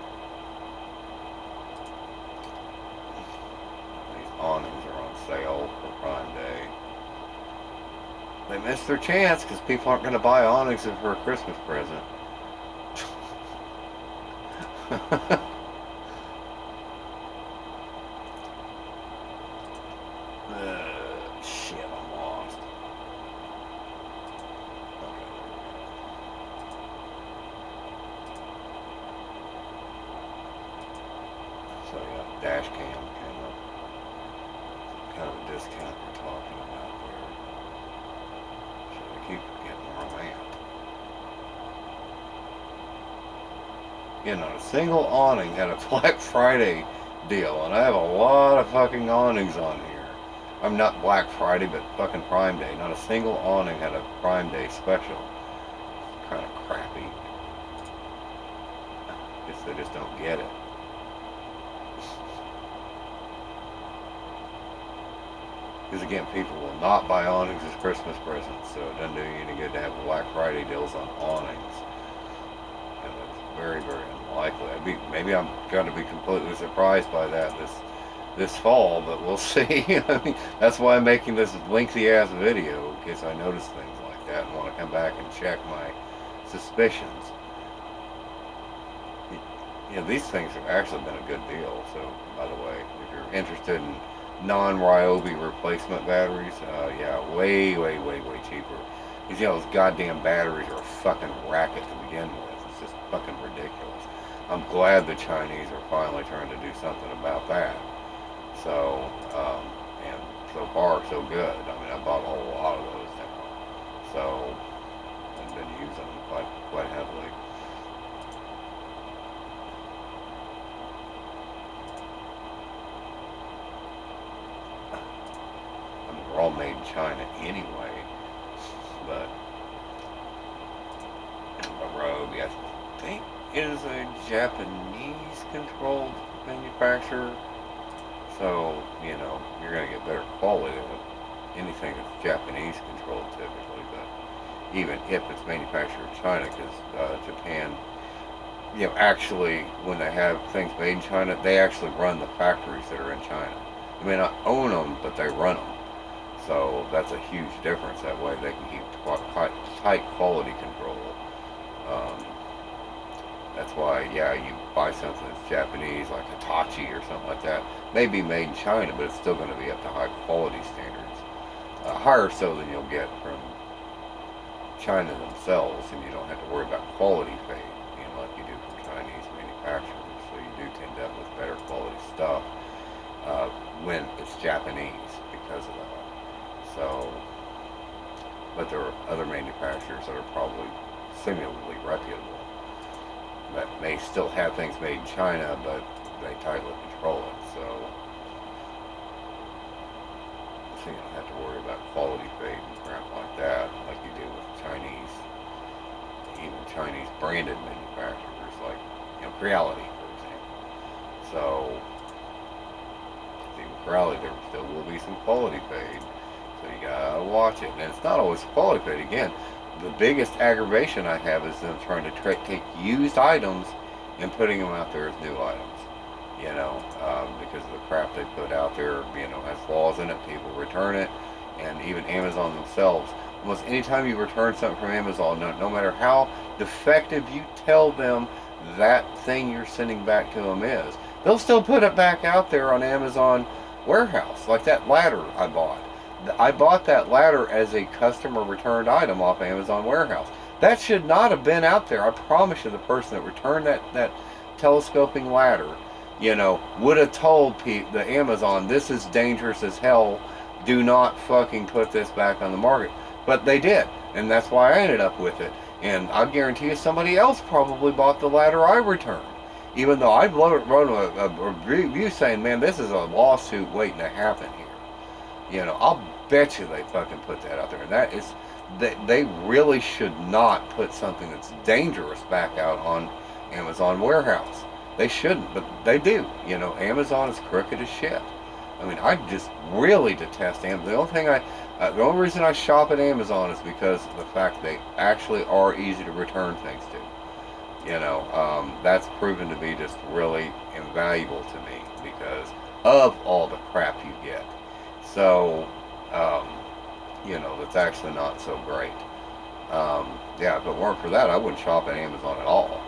These awnings are on sale for Prime Day. They missed their chance because people aren't going to buy awnings for a Christmas present. Shit, I'm lost. Okay, so yeah, dash cam came up. Kind of a discount we're talking about there. Should I keep getting more land? A single awning had a Black Friday deal, and I have a lot of fucking awnings on here. I'm not Black Friday, but fucking Prime Day. Not a single awning had a Prime Day special. Kind of crappy. Guess they just don't get it. Because again, people will not buy awnings as Christmas presents, so it doesn't do you any good to have Black Friday deals on awnings. And it's very, very unlikely. Maybe I'm going to be completely surprised by that this fall, but we'll see. I mean, that's why I'm making this lengthy ass video, in case I notice things like that and want to come back and check my suspicions. These things have actually been a good deal. So, by the way, if you're interested in non-Ryobi replacement batteries, yeah, way, way, way, way cheaper. Because, those goddamn batteries are a fucking racket to begin with. It's just fucking ridiculous. I'm glad the Chinese are finally trying to do something about that. So, and so far, so good. I mean, I bought a lot of those now. So, I've been using them quite heavily. All made in China anyway, but Ryobi, I think, is a Japanese controlled manufacturer, so you're going to get better quality of anything that's Japanese controlled typically, but even if it's manufactured in China, because Japan, actually, when they have things made in China, they actually run the factories that are in China. They may not own them, but they run them. So that's a huge difference. That way they can keep tight quality control. Um, that's why, yeah, you buy something that's Japanese, like Hitachi or something like that, may be made in China, but it's still going to be up to high quality standards. Higher so than you'll get from China themselves, and you don't have to worry about quality fade, like you do from Chinese manufacturers. So you do tend up with better quality stuff when it's Japanese because of that. So, but there are other manufacturers that are probably similarly reputable that may still have things made in China, but they tightly control it. So you don't have to worry about quality fade and crap like that, like you do with Chinese, even Chinese branded manufacturers, like Creality, for example. So, even Creality, there still will be some quality fade. So you gotta watch it, and it's not always quality fade. Again, the biggest aggravation I have is them trying to take used items and putting them out there as new items. Because of the crap they put out there, has flaws in it. People return it, and even Amazon themselves. Almost anytime you return something from Amazon, no matter how defective you tell them that thing you're sending back to them is, they'll still put it back out there on Amazon warehouse, like that ladder I bought. I bought that ladder as a customer returned item off Amazon warehouse. That should not have been out there. I promise you, the person that returned that telescoping ladder, would have told the Amazon, this is dangerous as hell. Do not fucking put this back on the market. But they did, and that's why I ended up with it. And I guarantee you, somebody else probably bought the ladder I returned. Even though I wrote a review saying, man, this is a lawsuit waiting to happen here. I'll bet you they fucking put that out there. And that is, they really should not put something that's dangerous back out on Amazon warehouse. They shouldn't, but they do. Amazon is crooked as shit. I mean, I just really detest Amazon. The only reason I shop at Amazon is because of the fact they actually are easy to return things to. That's proven to be just really invaluable to me because of all the crap you get. So, that's actually not so great. Yeah, if it weren't for that, I wouldn't shop at Amazon at all.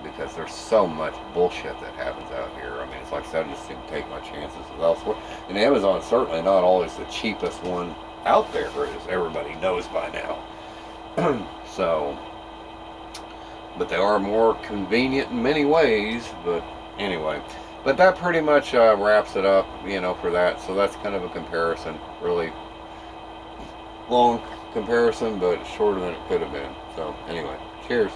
Because there's so much bullshit that happens out here. I mean, it's like I said, I just didn't take my chances elsewhere. And Amazon is certainly not always the cheapest one out there, as everybody knows by now. So, but they are more convenient in many ways. But anyway, but that pretty much wraps it up, for that. So that's kind of a comparison, really long comparison, but shorter than it could have been. So anyway, cheers.